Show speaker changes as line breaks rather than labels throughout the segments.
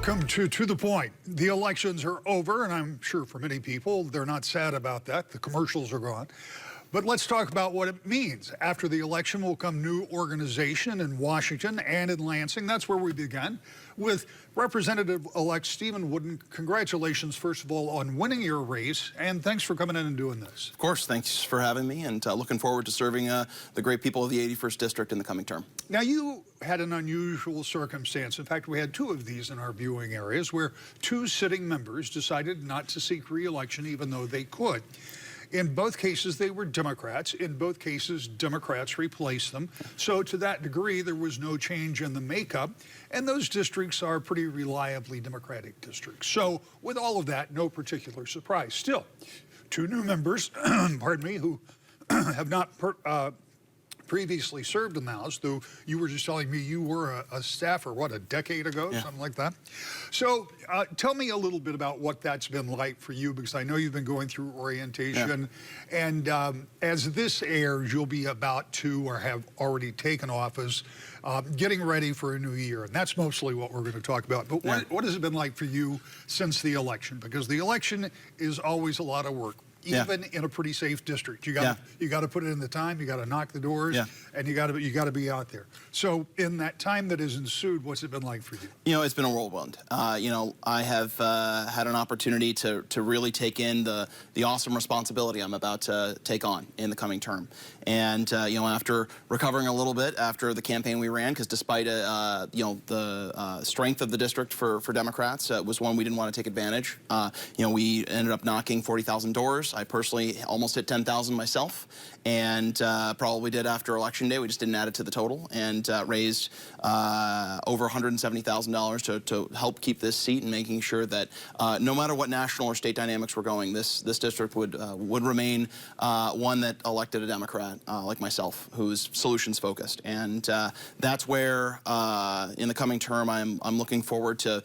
Welcome to the Point. The elections are over, and I'm sure for many people, they're not sad about that. The commercials are gone. But let's talk about what it means. After the election will come new organization in Washington and in Lansing. That's where we began with Representative-elect Stephen Wooden. Congratulations, first of all, on winning your race, and thanks for coming in and doing this.
Of course, thanks for having me, and looking forward to serving the great people of the 81st District in the coming term.
Now, you had an unusual circumstance. In fact, we had two of these in our viewing areas where two sitting members decided not to seek re-election even though they could. In both cases, they were Democrats. In both cases, Democrats replaced them. So to that degree, there was no change in the makeup. And those districts are pretty reliably Democratic districts. So with all of that, no particular surprise. Still, two new members, pardon me, who have not previously served in the House, though you were just telling me you were a staffer, what, a decade ago,
yeah.
Something like that. So tell me a little bit about what that's been like for you, because I know you've been going through orientation. Yeah. And as this airs, you'll be about to or have already taken office, getting ready for a new year. And that's mostly what we're going to talk about. But what has it been like for you since the election? Because the election is always a lot of work. Even in a pretty safe district, you got to put it in the time. You got to knock the doors, and you got to be out there. So, in that time that has ensued, what's it been like for you?
You know, it's been a whirlwind. You know, I have had an opportunity to really take in the awesome responsibility I'm about to take on in the coming term. And you know, after recovering a little bit after the campaign we ran, because despite you know, the strength of the district for Democrats, it was one we didn't want to take advantage. You know, we ended up knocking 40,000 doors. I personally almost hit 10,000 myself, and probably did after Election Day. We just didn't add it to the total, and raised over $170,000 to help keep this seat and making sure that no matter what national or state dynamics were going, this district would remain one that elected a Democrat like myself, who's solutions focused. And that's where in the coming term I'm looking forward to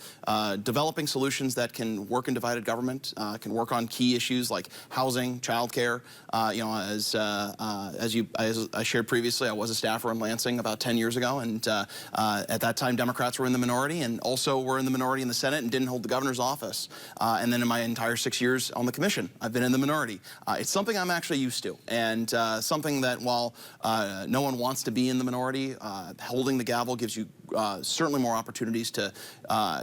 developing solutions that can work in divided government, can work on key issues like housing, childcare. You know, as I shared previously, I was a staffer in Lansing about 10 years ago, and at that time Democrats were in the minority, and also were in the minority in the Senate and didn't hold the governor's office. And then in my entire 6 years on the commission, I've been in the minority. It's something I'm actually used to, and something that while no one wants to be in the minority, holding the gavel gives you certainly more opportunities to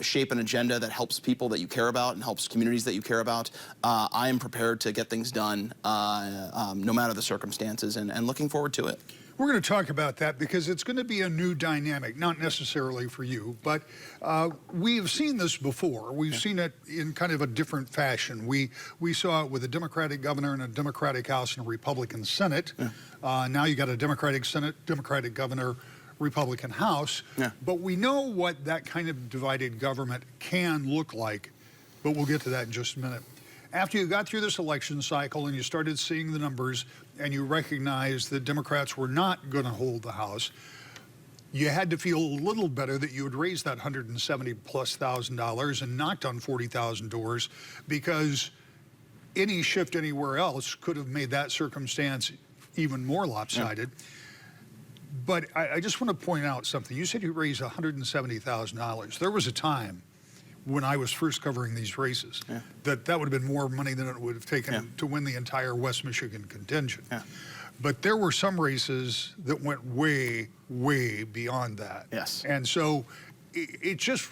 shape an agenda that helps people that you care about and helps communities that you care about. I am prepared to get things done no matter the circumstances, and looking forward to it.
We're going to talk about that because it's going to be a new dynamic, not necessarily for you, but we've seen this before. We've seen it in kind of a different fashion. We saw it with a Democratic governor and a Democratic House and a Republican Senate. Now you got a Democratic Senate, Democratic governor, Republican House. But we know what that kind of divided government can look like, but we'll get to that in just a minute. After you got through this election cycle and you started seeing the numbers and you recognized that Democrats were not going to hold the House, you had to feel a little better that you had raised that $170,000+ and knocked on 40,000 doors, because any shift anywhere else could have made that circumstance even more lopsided. But I just want to point out something. You said you raised $170,000. There was a time when I was first covering these races, that would have been more money than it would have taken to win the entire West Michigan contingent. But there were some races that went way, way beyond that. And so it just,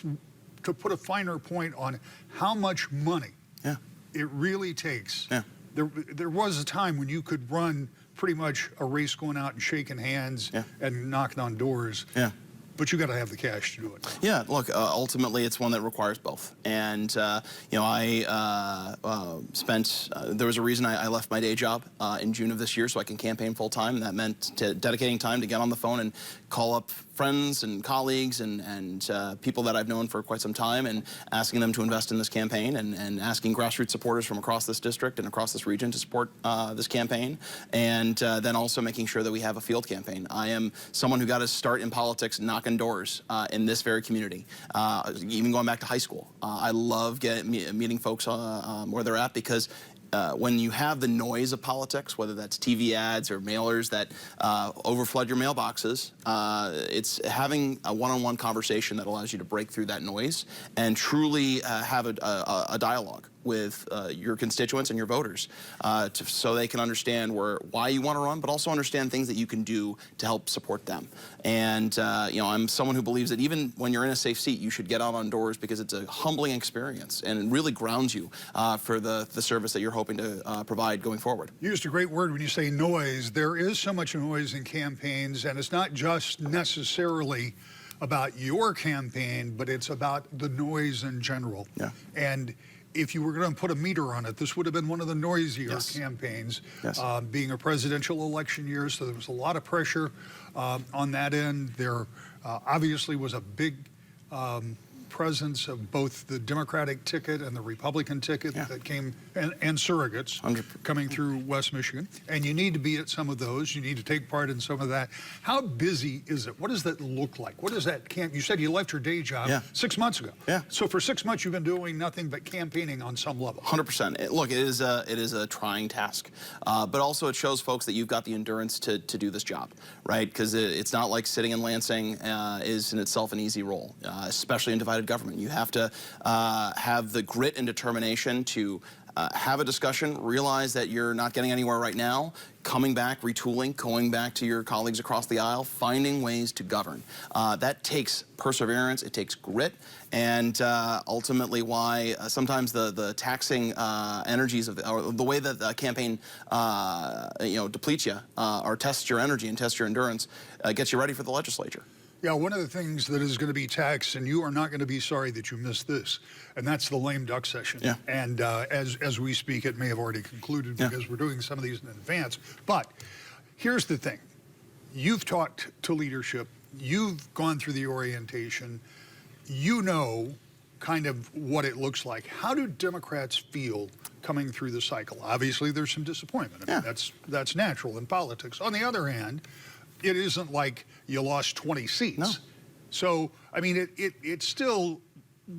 to put a finer point on how much money it really takes. There was a time when you could run pretty much a race going out and shaking hands and knocking on doors. But you got to have the cash to do it.
Yeah, look, ultimately it's one that requires both. And, you know, I spent, there was a reason I left my day job in June of this year so I can campaign full time. And that meant dedicating time to get on the phone and call up friends and colleagues and people that I've known for quite some time, and asking them to invest in this campaign, and asking grassroots supporters from across this district and across this region to support this campaign, and then also making sure that we have a field campaign. I am someone who got to start in politics knocking doors in this very community, even going back to high school. I love meeting folks where they're at, because when you have the noise of politics, whether that's TV ads or mailers that overflood your mailboxes, it's having a one-on-one conversation that allows you to break through that noise and truly have a dialogue with your constituents and your voters so they can understand why you want to run, but also understand things that you can do to help support them. And I'm someone who believes that even when you're in a safe seat, you should get out on doors because it's a humbling experience and it really grounds you for the service that you're hoping to provide going forward.
You used a great word when you say noise. There is so much noise in campaigns, and it's not just necessarily about your campaign, but it's about the noise in general.
Yeah.
And if you were going to put a meter on it, this would have been one of the noisier
Yes.
campaigns,
Yes.
Being a presidential election year, so there was a lot of pressure on that end. There obviously was a big presence of both the Democratic ticket and the Republican ticket
Yeah.
that came, and surrogates
100%.
coming through West Michigan. And you need to be at some of those. You need to take part in some of that. How busy is it? What does that look like? What does that camp? You said you left your day job
Yeah.
6 months ago.
Yeah.
So for 6 months, you've been doing nothing but campaigning on some level.
100%. Look, it is a trying task, but also it shows folks that you've got the endurance to do this job, right? Because it's not like sitting in Lansing is in itself an easy role, especially in divided government. You have to have the grit and determination to have a discussion, realize that you're not getting anywhere right now, coming back, retooling, going back to your colleagues across the aisle, finding ways to govern. That takes perseverance, it takes grit, and ultimately why sometimes the taxing energies of or the way that the campaign depletes you or tests your energy and tests your endurance gets you ready for the legislature.
Yeah, one of the things that is going to be taxed, and you are not going to be sorry that you missed this, and that's the lame duck session.
Yeah.
And as we speak, it may have already concluded
Yeah.
because we're doing some of these in advance. But here's the thing. You've talked to leadership. You've gone through the orientation. You know kind of what it looks like. How do Democrats feel coming through the cycle? Obviously, there's some disappointment. I mean,
Yeah.
that's natural in politics. On the other hand, it isn't like you lost 20 seats.
No.
So, I mean, it still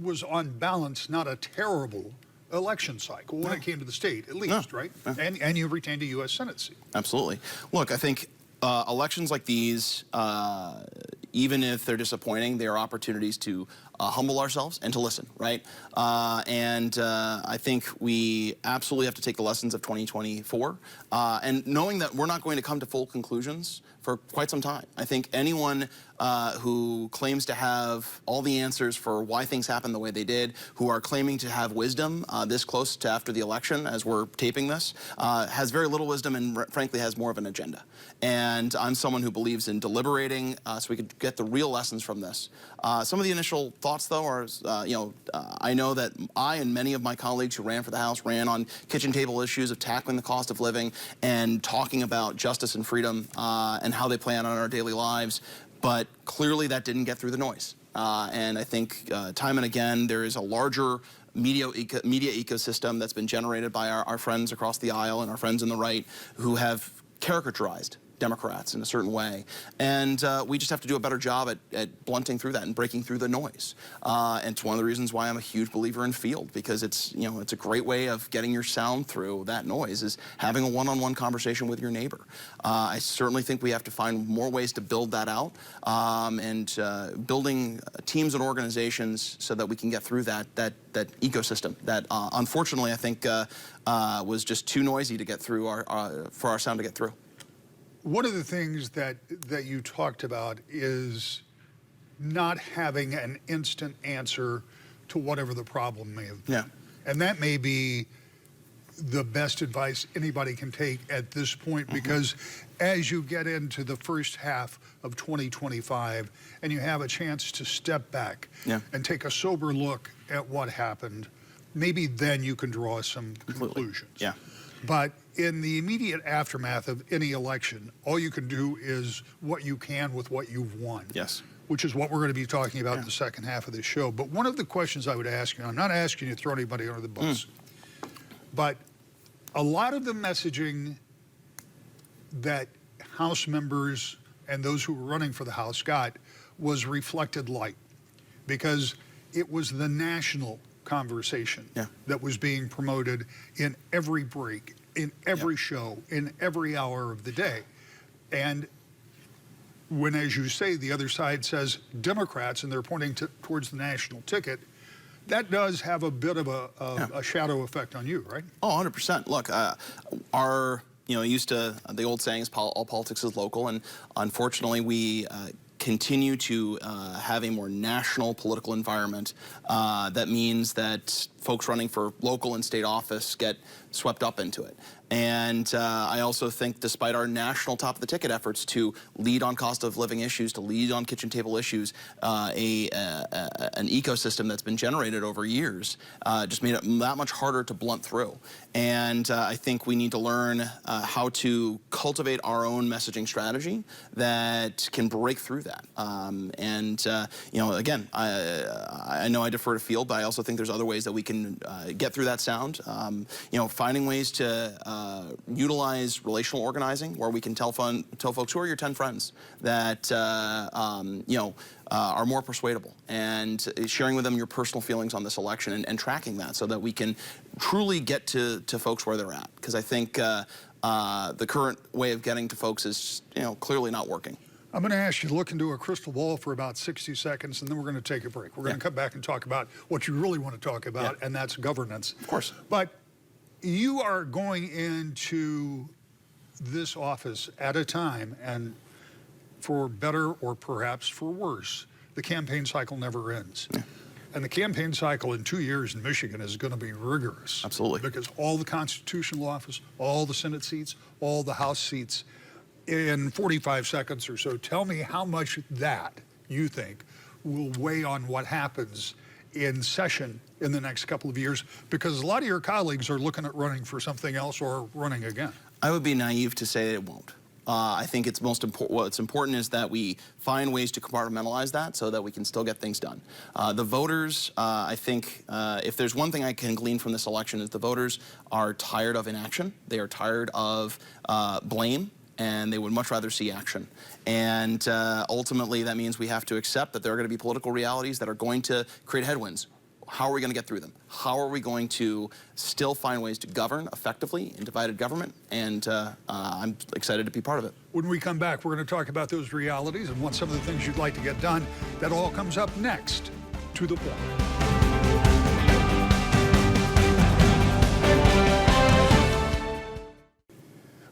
was on balance not a terrible election cycle when it came to the state, at least,
No.
right?
No.
And you retained a U.S. Senate seat.
Absolutely. Look, I think elections like these, even if they're disappointing, they are opportunities to humble ourselves and to listen, right? I think we absolutely have to take the lessons of 2024 and knowing that we're not going to come to full conclusions for quite some time. I think anyone who claims to have all the answers for why things happened the way they did, who are claiming to have wisdom this close to after the election as we're taping this, has very little wisdom and frankly has more of an agenda. And I'm someone who believes in deliberating so we could get the real lessons from this. Some of the initial thoughts, though, are, I know that I and many of my colleagues who ran for the House ran on kitchen table issues of tackling the cost of living and talking about justice and freedom and how they play out on our daily lives. But clearly that didn't get through the noise. And I think time and again, there is a larger media ecosystem that's been generated by our friends across the aisle and our friends on the right who have caricaturized Democrats in a certain way. And we just have to do a better job at blunting through that and breaking through the noise. And it's one of the reasons why I'm a huge believer in field, because it's a great way of getting your sound through that noise, is having a one-on-one conversation with your neighbor. I certainly think we have to find more ways to build that out and building teams and organizations so that we can get through that ecosystem that unfortunately I think was just too noisy to get through for our sound to get through.
One of the things that you talked about is not having an instant answer to whatever the problem may have been.
Yeah.
And that may be the best advice anybody can take at this point, because as you get into the first half of 2025 and you have a chance to step back and take a sober look at what happened, maybe then you can draw some conclusions.
Yeah.
But in the immediate aftermath of any election, all you can do is what you can with what you've won.
Yes.
Which is what we're going to be talking about in the second half of this show. But one of the questions I would ask you, I'm not asking you to throw anybody under the bus, but a lot of the messaging that House members and those who were running for the House got was reflected light, because it was the national conversation
Yeah.
that was being promoted in every break, in every show, in every hour of the day. And when, as you say, the other side says Democrats and they're pointing towards the national ticket, that does have a bit of a shadow effect on you, right?
Oh, 100%. Look, the old saying is all politics is local, and unfortunately we continue to have a more national political environment. That means that folks running for local and state office get swept up into it. And I also think, despite our national top of the ticket efforts to lead on cost of living issues, to lead on kitchen table issues, an ecosystem that's been generated over years just made it that much harder to blunt through. And I think we need to learn how to cultivate our own messaging strategy that can break through that. Again, I know I defer to Field, but I also think there's other ways that we can get through that sound. Finding ways to utilize relational organizing, where we can tell folks who are your 10 friends that are more persuadable, and sharing with them your personal feelings on this election, and tracking that so that we can truly get to folks where they're at. Because I think the current way of getting to folks is clearly not working.
I'm going to ask you to look into a crystal ball for about 60 seconds, and then we're going to take a break. We're going to come back and talk about what you really want to talk about, and that's governance.
Of course.
But you are going into this office at a time, and for better or perhaps for worse, the campaign cycle never ends. Yeah. And the campaign cycle in 2 years in Michigan is going to be rigorous.
Absolutely.
Because all the constitutional office, all the Senate seats, all the House seats, in 45 seconds or so, tell me how much that you think will weigh on what happens in session in the next couple of years, because a lot of your colleagues are looking at running for something else or running again.
I would be naive to say that it won't. I think it's most important. What's important is that we find ways to compartmentalize that so that we can still get things done. The voters, I think, if there's one thing I can glean from this election, is the voters are tired of inaction. They are tired of blame, and they would much rather see action. And ultimately, that means we have to accept that there are going to be political realities that are going to create headwinds. How are we going to get through them? How are we going to still find ways to govern effectively in divided government? And I'm excited to be part of it.
When we come back, we're going to talk about those realities and what some of the things you'd like to get done. That all comes up next. To the Point.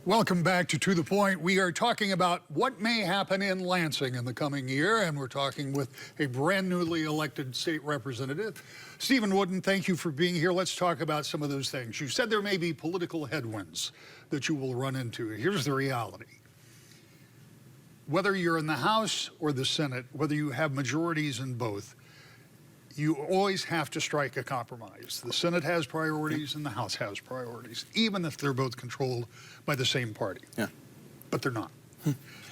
Welcome back to the Point. We are talking about what may happen in Lansing in the coming year, and we're talking with a brand newly elected state representative. Stephen Wooden, thank you for being here. Let's talk about some of those things. You said there may be political headwinds that you will run into. Here's the reality. Whether you're in the House or the Senate, whether you have majorities in both, you always have to strike a compromise. The Senate has priorities and the House has priorities, even if they're both controlled by the same party.
Yeah.
But they're not.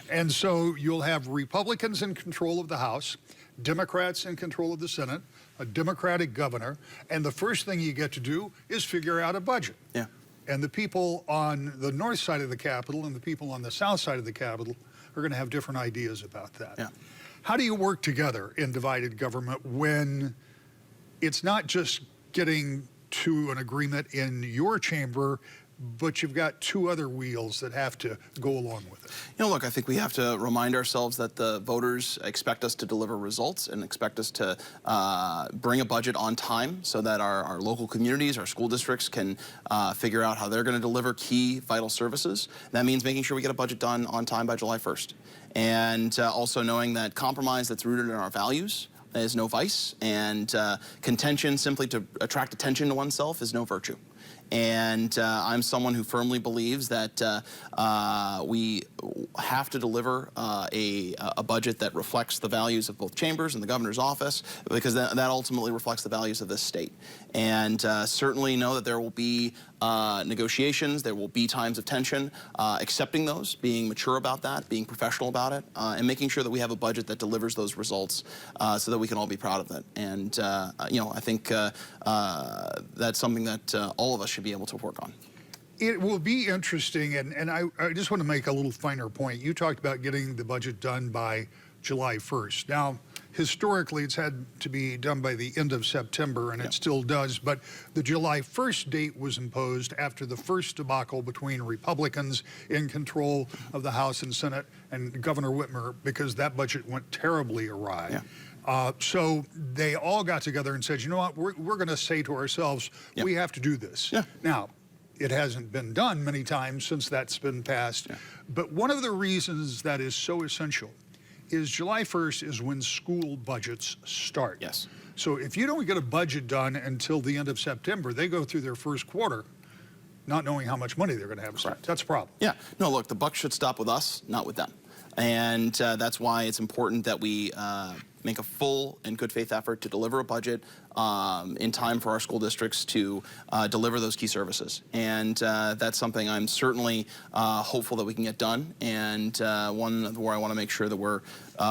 And so you'll have Republicans in control of the House, Democrats in control of the Senate, a Democratic governor, and the first thing you get to do is figure out a budget.
Yeah.
And the people on the north side of the Capitol and the people on the south side of the Capitol are going to have different ideas about that.
Yeah.
How do you work together in divided government when it's not just getting to an agreement in your chamber, but you've got two other wheels that have to go along with it?
Look, I think we have to remind ourselves that the voters expect us to deliver results and expect us to bring a budget on time so that our local communities, our school districts can figure out how they're going to deliver key vital services. That means making sure we get a budget done on time by July 1st. And also knowing that compromise that's rooted in our values is no vice, and contention simply to attract attention to oneself is no virtue. And I'm someone who firmly believes that we have to deliver a budget that reflects the values of both chambers and the governor's office, because that ultimately reflects the values of this state. And certainly know that there will be negotiations, there will be times of tension, accepting those, being mature about that, being professional about it, and making sure that we have a budget that delivers those results so that we can all be proud of it. And I think that's something that all of us should be able to work on.
It will be interesting, and I just want to make a little finer point. You talked about getting the budget done by July 1st. Now, historically it's had to be done by the end of September, and it still does, but the July 1st date was imposed after the first debacle between Republicans in control of the House and Senate and Governor Whitmer, because that budget went terribly awry. So they all got together and said, you know what, we're going to say to ourselves, we have to do this. Now, it hasn't been done many times since that's been passed, but one of the reasons that is so essential is July 1st is when school budgets start. So if you don't get a budget done until the end of September, they go through their first quarter not knowing how much money they're going to have. That's a problem.
No, look, the buck should stop with us, not with them. And that's why it's important that we make a full and good faith effort to deliver a budget in time for our school districts to deliver those key services. And that's something I'm certainly hopeful that we can get done, and one where I want to make sure that we're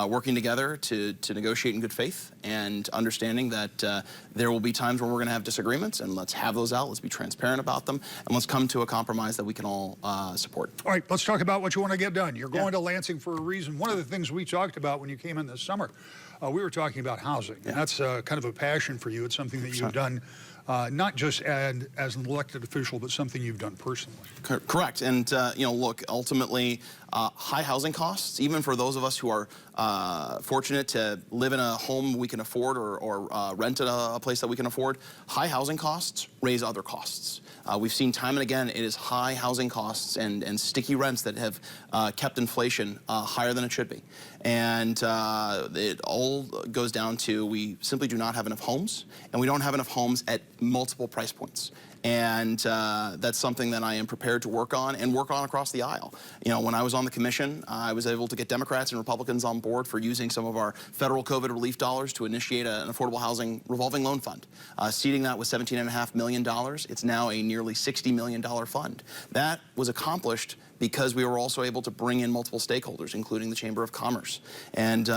working together to negotiate in good faith and understanding that there will be times where we're going to have disagreements, and let's have those out, let's be transparent about them, and let's come to a compromise that we can all support.
All right, let's talk about what you want to get done. You're going to Lansing for a reason. One of the things we talked about when you came in this summer, we were talking about housing, and that's kind of a passion for you. It's something that you've done not just as an elected official, but something you've done personally.
Correct. And, you know, look, ultimately, high housing costs, even for those of us who are fortunate to live in a home we can afford or rent at a place that we can afford, high housing costs raise other costs. We've seen time and again, it is high housing costs and sticky rents that have kept inflation higher than it should be. And it all goes down to we simply do not have enough homes, and we don't have enough homes at multiple price points. And that's something that I am prepared to work on and work on across the aisle. You know, when I was on the commission, I was able to get Democrats and Republicans on board for using some of our federal COVID relief dollars to initiate an affordable housing revolving loan fund. Seeding that with $17.5 million, it's now a nearly $60 million fund. That was accomplished because we were also able to bring in multiple stakeholders, including the Chamber of Commerce. And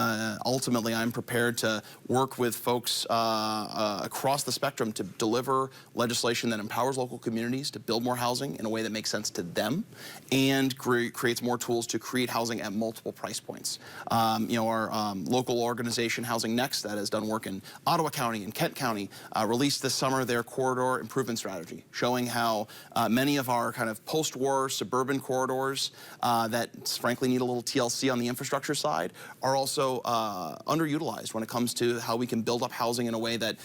ultimately, I'm prepared to work with folks across the spectrum to deliver legislation that empowers local communities to build more housing in a way that makes sense to them and creates more tools to create housing at multiple price points. You know, our local organization, Housing Next, that has done work in Ottawa County and Kent County, released this summer their corridor improvement strategy, showing how many of our kind of post-war suburban corridors that frankly need a little TLC on the infrastructure side are also underutilized when it comes to how we can build up housing in a way that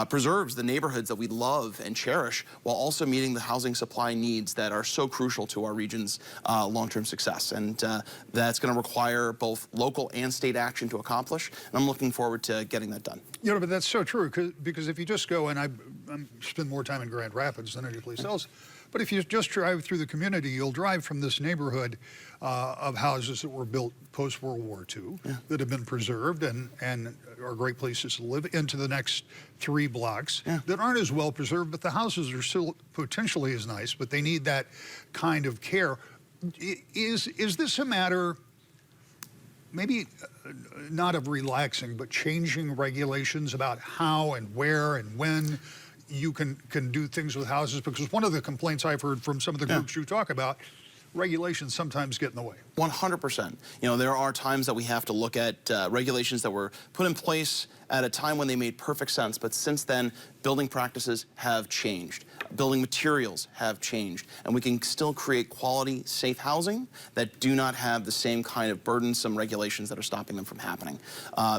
preserves the neighborhoods that we love and cherish while also meeting the housing supply needs that are so crucial to our region's long-term success. And that's going to require both local and state action to accomplish, and I'm looking forward to getting that done.
You know, but that's so true, because if you just go, and I spend more time in Grand Rapids than any place else, but if you just drive through the community, you'll drive from this neighborhood of houses that were built post-World War II that have been preserved and are great places to live into the next 3 blocks that aren't as well preserved, but the houses are still potentially as nice, but they need that kind of care. Is this a matter, maybe not of relaxing, but changing regulations about how and where and when you can do things with houses? Because one of the complaints I've heard from some of the groups you talk about, regulations sometimes get in the way.
100%. You know, there are times that we have to look at regulations that were put in place at a time when they made perfect sense, but since then, building practices have changed. Building materials have changed, and we can still create quality, safe housing that do not have the same kind of burdensome regulations that are stopping them from happening.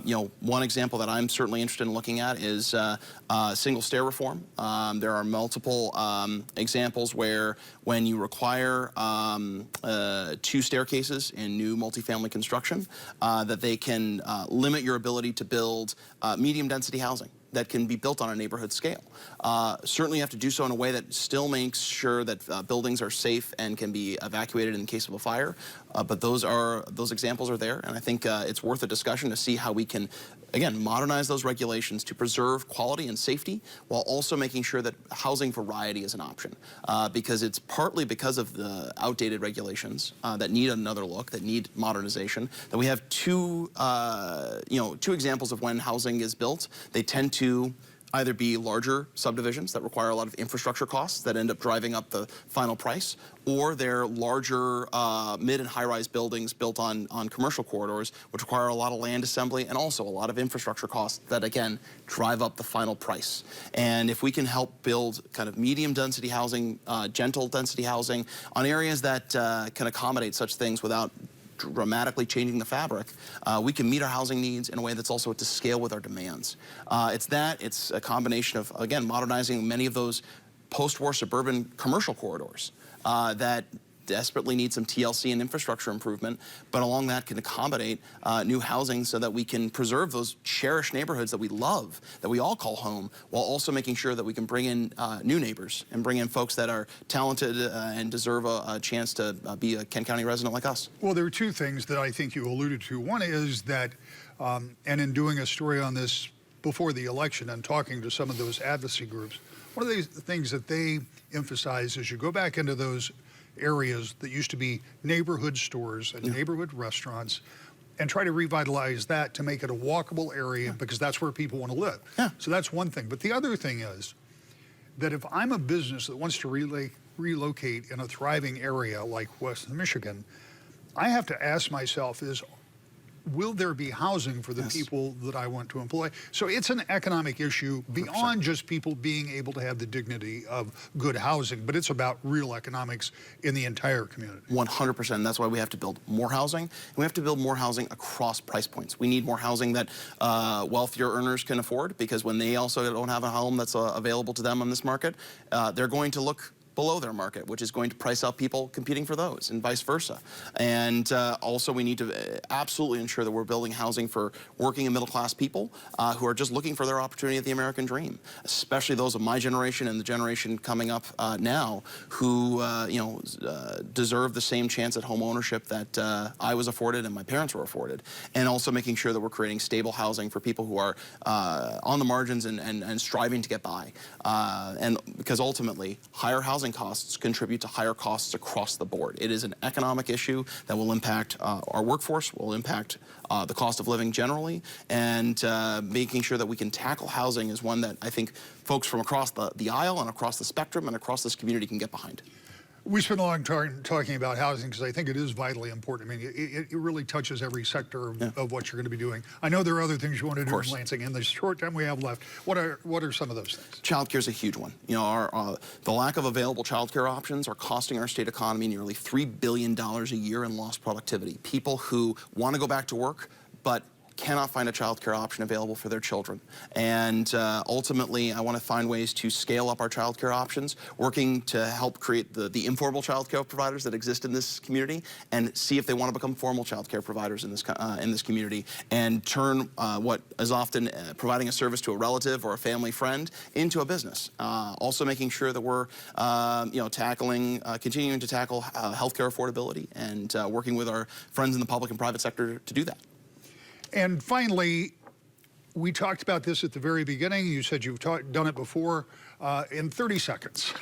You know, one example that I'm certainly interested in looking at is single stair reform. There are multiple examples where when you require 2 staircases in new multifamily construction, that they can limit your ability to build medium density housing that can be built on a neighborhood scale. Certainly you have to do so in a way that still makes sure that buildings are safe and can be evacuated in the case of a fire. But those examples are there, and I think it's worth a discussion to see how we can, again, modernize those regulations to preserve quality and safety while also making sure that housing variety is an option. Because it's partly because of the outdated regulations that need another look, that need modernization, that we have two examples of when housing is built. They tend to either be larger subdivisions that require a lot of infrastructure costs that end up driving up the final price, or they're larger mid and high-rise buildings built on commercial corridors, which require a lot of land assembly and also a lot of infrastructure costs that, again, drive up the final price. And if we can help build kind of medium density housing, gentle density housing on areas that can accommodate such things without dramatically changing the fabric, we can meet our housing needs in a way that's also to scale with our demands. It's a combination of, again, modernizing many of those post-war suburban commercial corridors that desperately need some TLC and infrastructure improvement, but along that can accommodate new housing so that we can preserve those cherished neighborhoods that we love, that we all call home, while also making sure that we can bring in new neighbors and bring in folks that are talented and deserve a chance to be a Kent County resident like us.
Well, there are two things that I think you alluded to. One is that, and in doing a story on this before the election and talking to some of those advocacy groups, one of the things that they emphasize is you go back into those areas that used to be neighborhood stores and neighborhood restaurants and try to revitalize that to make it a walkable area because that's where people want to live. So that's one thing. But the other thing is that if I'm a business that wants to relocate in a thriving area like West Michigan, I have to ask myself will there be housing for the people that I want to employ? So it's an economic issue beyond 100%. Just people being able to have the dignity of good housing, but it's about real economics in the entire community.
100%. That's why we have to build more housing, and we have to build more housing across price points. We need more housing that wealthier earners can afford, because when they also don't have a home that's available to them on this market, they're going to look below their market, which is going to price out people competing for those, and vice versa. And also we need to absolutely ensure that we're building housing for working and middle-class people who are just looking for their opportunity at the American dream, especially those of my generation and the generation coming up now who deserve the same chance at home ownership that I was afforded and my parents were afforded. And also making sure that we're creating stable housing for people who are on the margins and striving to get by. And because ultimately, higher housing costs contribute to higher costs across the board. It is an economic issue that will impact our workforce, will impact the cost of living generally, and making sure that we can tackle housing is one that I think folks from across the aisle and across the spectrum and across this community can get behind.
We spent a long time talking about housing because I think it is vitally important. I mean, it really touches every sector of what you're going to be doing. I know there are other things you want to do in Lansing. In the short time we have left, what are some of those things? Childcare
is a huge one. You know, the lack of available childcare options are costing our state economy nearly $3 billion a year in lost productivity. People who want to go back to work, but cannot find a childcare option available for their children. And ultimately, I want to find ways to scale up our childcare options, working to help create the informal childcare providers that exist in this community, and see if they want to become formal childcare providers in this community, and turn what is often providing a service to a relative or a family friend into a business. Also making sure that we're continuing to tackle healthcare affordability and working with our friends in the public and private sector to do that.
And finally, we talked about this at the very beginning. You said you've done it before. In 30 seconds,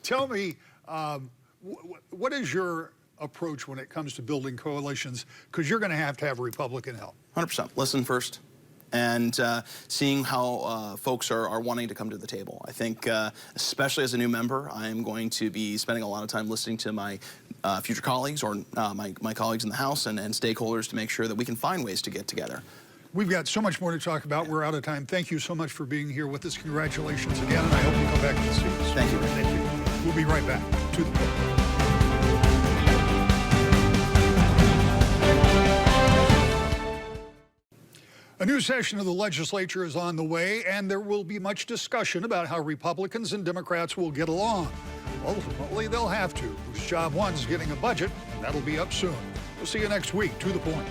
tell me, what is your approach when it comes to building coalitions? Because you're going to have Republican help.
100%. Listen first. And seeing how folks are wanting to come to the table. I think, especially as a new member, I am going to be spending a lot of time listening to my future colleagues or my colleagues in the House and stakeholders to make sure that we can find ways to get together.
We've got so much more to talk about. We're out of time. Thank you so much for being here with us. Congratulations again, and I hope you come back and see us.
Thank you.
Thank you. We'll be right back to the point. A new session of the legislature is on the way, and there will be much discussion about how Republicans and Democrats will get along. Ultimately, they'll have to, because Job 1's getting a budget, and that'll be up soon. We'll see you next week. To the point.